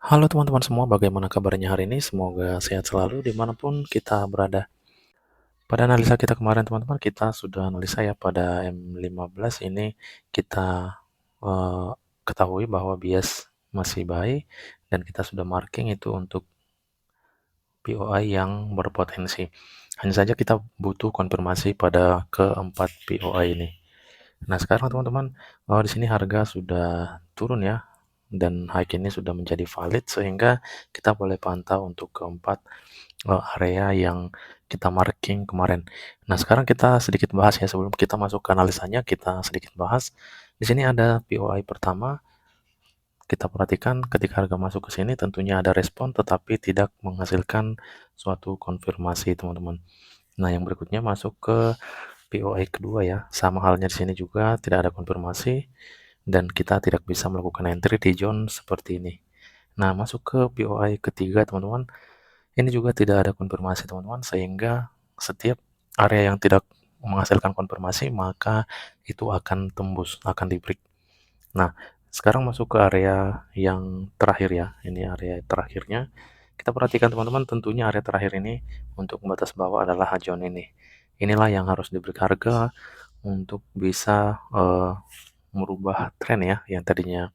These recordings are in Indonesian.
Halo teman-teman semua, bagaimana kabarnya hari ini? Semoga sehat selalu dimanapun kita berada. Pada analisa kita kemarin teman-teman, kita sudah analisa ya pada M15 ini kita eh, ketahui bahwa bias masih baik dan kita sudah marking itu untuk POI yang berpotensi. Hanya saja kita butuh konfirmasi pada keempat POI ini. Nah sekarang teman-teman, di sini harga sudah turun ya, dan high ini sudah menjadi valid sehingga kita boleh pantau untuk keempat area yang kita marking kemarin. Nah, sekarang kita sedikit bahas ya sebelum kita masuk ke analisanya, kita sedikit bahas. Di sini ada POI pertama, kita perhatikan ketika harga masuk ke sini tentunya ada respon tetapi tidak menghasilkan suatu konfirmasi, teman-teman. Nah, yang berikutnya masuk ke POI kedua ya. Sama halnya di sini juga tidak ada konfirmasi dan kita tidak bisa melakukan entry di zone seperti ini. Nah, masuk ke POI ketiga, teman-teman. Ini juga tidak ada konfirmasi teman-teman, sehingga setiap area yang tidak menghasilkan konfirmasi maka itu akan tembus, akan di break. Nah, sekarang masuk ke area yang terakhir ya. Ini area terakhirnya. Kita perhatikan teman-teman, tentunya area terakhir ini untuk batas bawah adalah zone ini. Inilah yang harus diberi harga untuk bisa merubah tren ya, yang tadinya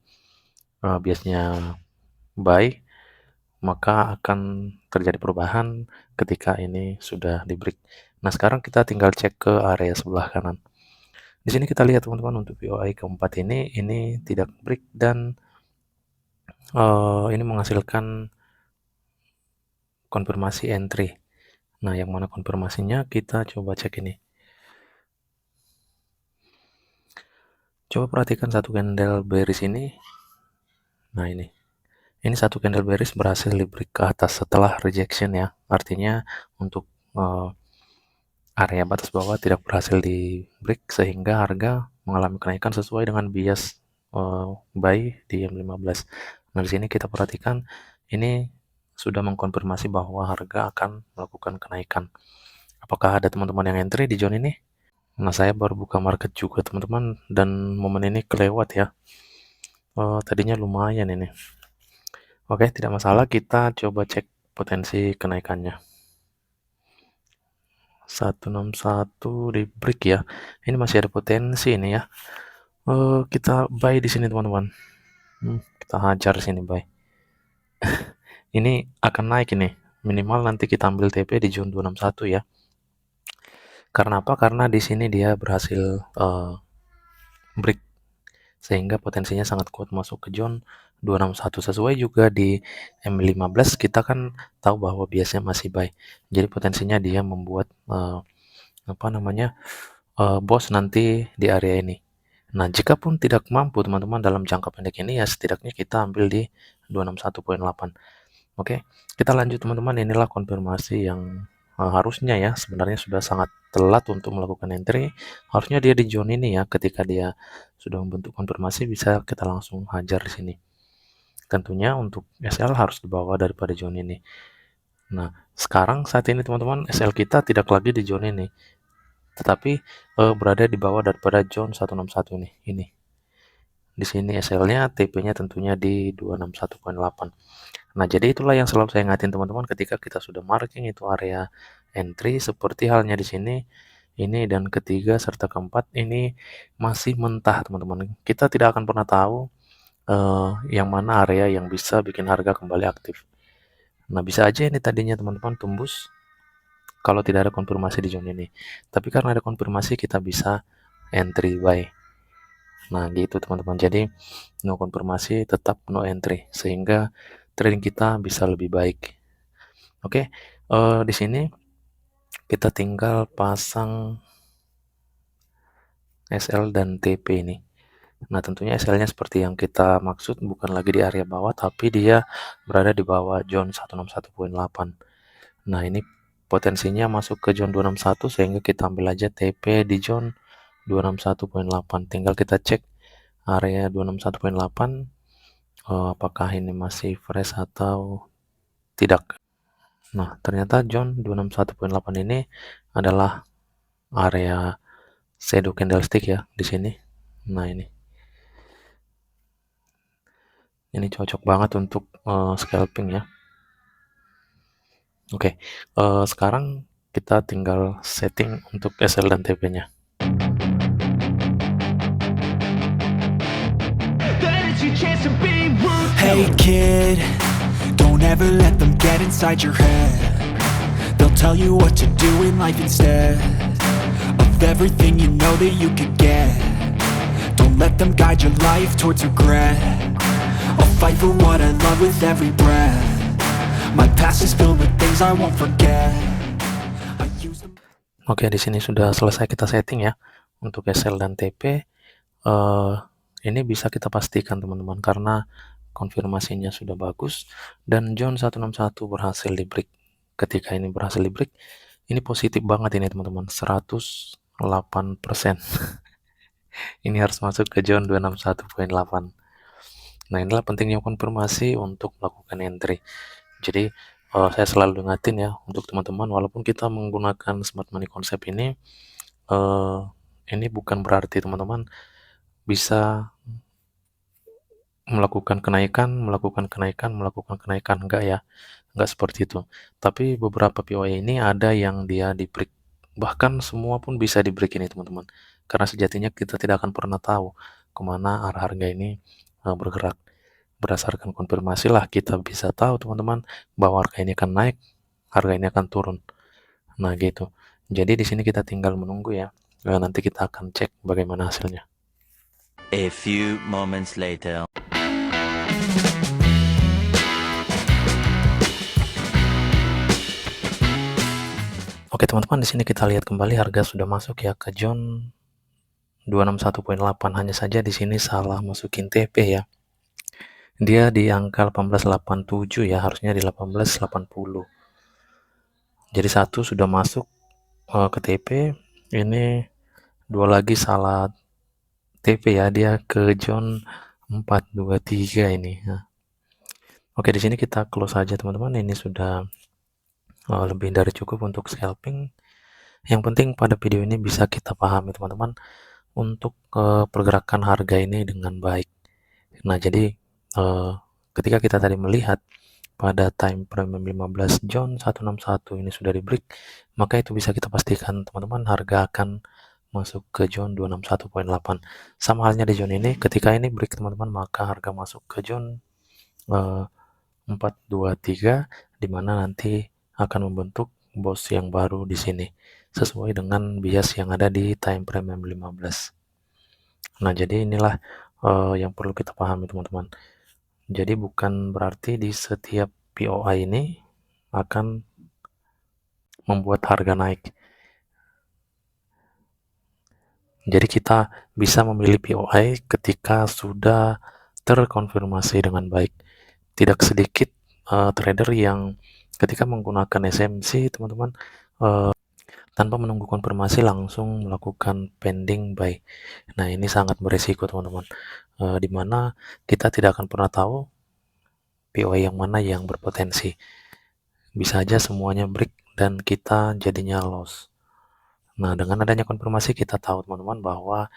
biasanya buy, maka akan terjadi perubahan ketika ini sudah di break. Nah, sekarang kita tinggal cek ke area sebelah kanan. Di sini kita lihat teman-teman untuk POI keempat ini tidak break dan ini menghasilkan konfirmasi entry. Nah, yang mana konfirmasinya kita coba cek ini. Coba perhatikan satu candle bearish ini. Nah, ini satu candle bearish berhasil di break ke atas setelah rejection ya. Artinya untuk area batas bawah tidak berhasil di break sehingga harga mengalami kenaikan sesuai dengan bias buy di M15. Nah, di sini kita perhatikan ini sudah mengkonfirmasi bahwa harga akan melakukan kenaikan. Apakah ada teman-teman yang entry di zone ini? Nah, saya baru buka market juga teman-teman dan momen ini kelewat ya. Tadinya lumayan ini. Oke, tidak masalah, kita coba cek potensi kenaikannya. 161 di break ya. Ini masih ada potensi ini ya. Kita buy di sini teman-teman. Kita hajar sini buy. Ini akan naik ini. Minimal nanti kita ambil TP di zone 261 ya. Karena apa? Karena di sini dia berhasil break sehingga potensinya sangat kuat masuk ke zone 261. Sesuai juga di M15 kita kan tahu bahwa biasanya masih buy. Jadi potensinya dia membuat bos nanti di area ini. Nah, jika pun tidak mampu teman-teman dalam jangka pendek ini ya setidaknya kita ambil di 261.8. Oke, kita lanjut teman-teman. Inilah konfirmasi yang harusnya ya sebenarnya sudah sangat telat untuk melakukan entry. Harusnya dia di zone ini ya. Ketika dia sudah membentuk konfirmasi bisa kita langsung hajar di sini. Tentunya untuk SL harus dibawa daripada zone ini. Nah, sekarang saat ini teman-teman SL kita tidak lagi di zone ini, tetapi berada di bawah daripada zone 161 nih. Ini. Di sini SL-nya, TP-nya tentunya di 261.8. Nah, jadi itulah yang selalu saya ingatin teman-teman ketika kita sudah marking itu area entry seperti halnya di sini. Ini dan ketiga serta keempat ini masih mentah, teman-teman. Kita tidak akan pernah tahu yang mana area yang bisa bikin harga kembali aktif. Nah, bisa aja ini tadinya teman-teman tembus kalau tidak ada konfirmasi di zone ini. Tapi karena ada konfirmasi kita bisa entry buy. Nah, gitu teman-teman. Jadi, no konfirmasi tetap no entry sehingga trading kita bisa lebih baik. Oke, di sini kita tinggal pasang SL dan TP ini. Nah, tentunya SL-nya seperti yang kita maksud bukan lagi di area bawah tapi dia berada di bawah zone 161.8. Nah, ini potensinya masuk ke zone 261 sehingga kita ambil aja TP di zone 261.8. Tinggal kita cek area 261.8 apakah ini masih fresh atau tidak. Nah, ternyata zone 261.8 ini adalah area shadow candlestick ya di sini. Nah, ini cocok banget untuk scalping ya. Oke, sekarang kita tinggal setting untuk SL dan TP-nya. Hey kid, don't ever let them get inside your head. They'll tell you what to do in life instead of everything you know that you could get. Don't let them guide your life towards regret. I'll fight for what I love with every breath. My past is filled with things I won't forget. I use them. Oke, di sini sudah selesai kita setting ya untuk SL dan TP. Ini bisa kita pastikan teman-teman karena konfirmasinya sudah bagus dan John 161 berhasil di break. Ketika ini berhasil di break, ini positif banget ini teman-teman, 108%. Ini harus masuk ke John 261.8. Nah, inilah pentingnya konfirmasi untuk melakukan entry. Jadi saya selalu ingatin ya untuk teman-teman, walaupun kita menggunakan smart money konsep ini bukan berarti teman-teman bisa melakukan kenaikan, enggak ya, enggak seperti itu. Tapi beberapa POI ini ada yang dia di break, bahkan semua pun bisa di break ini teman-teman, karena sejatinya kita tidak akan pernah tahu kemana arah harga ini bergerak. Berdasarkan konfirmasi lah kita bisa tahu teman-teman bahwa harga ini akan naik, harga ini akan turun. Nah gitu, jadi di sini kita tinggal menunggu ya. Nanti kita akan cek bagaimana hasilnya. A few moments later. Oke teman-teman, di sini kita lihat kembali harga sudah masuk ya ke John 261.8. Hanya saja di sini salah masukin TP ya. Dia di angka 1887 ya, harusnya di 1880. Jadi satu sudah masuk ke TP, ini dua lagi salah TP ya, dia ke John 423 ini. Nah, oke, di sini kita close saja teman-teman. Ini sudah lebih dari cukup untuk scalping. Yang penting pada video ini bisa kita pahami teman-teman untuk pergerakan harga ini dengan baik. Nah, jadi ketika kita tadi melihat pada time frame 15 John 161 ini sudah di break, maka itu bisa kita pastikan teman-teman harga akan masuk ke John 261.8. Sama halnya di John ini, ketika ini break teman-teman, maka harga masuk ke John 423, di mana nanti akan membentuk bos yang baru di sini sesuai dengan bias yang ada di time frame 15. Nah, jadi inilah yang perlu kita pahami teman-teman. Jadi bukan berarti di setiap POI ini akan membuat harga naik. Jadi kita bisa memilih POI ketika sudah terkonfirmasi dengan baik. Tidak sedikit trader yang ketika menggunakan SMC teman-teman tanpa menunggu konfirmasi langsung melakukan pending buy. Nah, ini sangat beresiko teman-teman, di mana kita tidak akan pernah tahu POI yang mana yang berpotensi. Bisa aja semuanya break dan kita jadinya loss. Nah, dengan adanya konfirmasi kita tahu teman-teman bahwa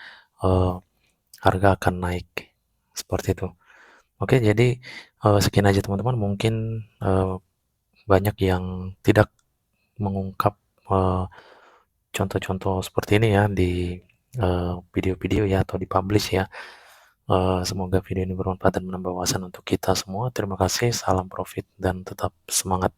harga akan naik. Seperti itu. Oke, jadi sekian aja teman-teman. Mungkin banyak yang tidak mengungkap contoh-contoh seperti ini ya di video-video ya atau di publish ya. Semoga video ini bermanfaat dan menambah wawasan untuk kita semua. Terima kasih, salam profit dan tetap semangat.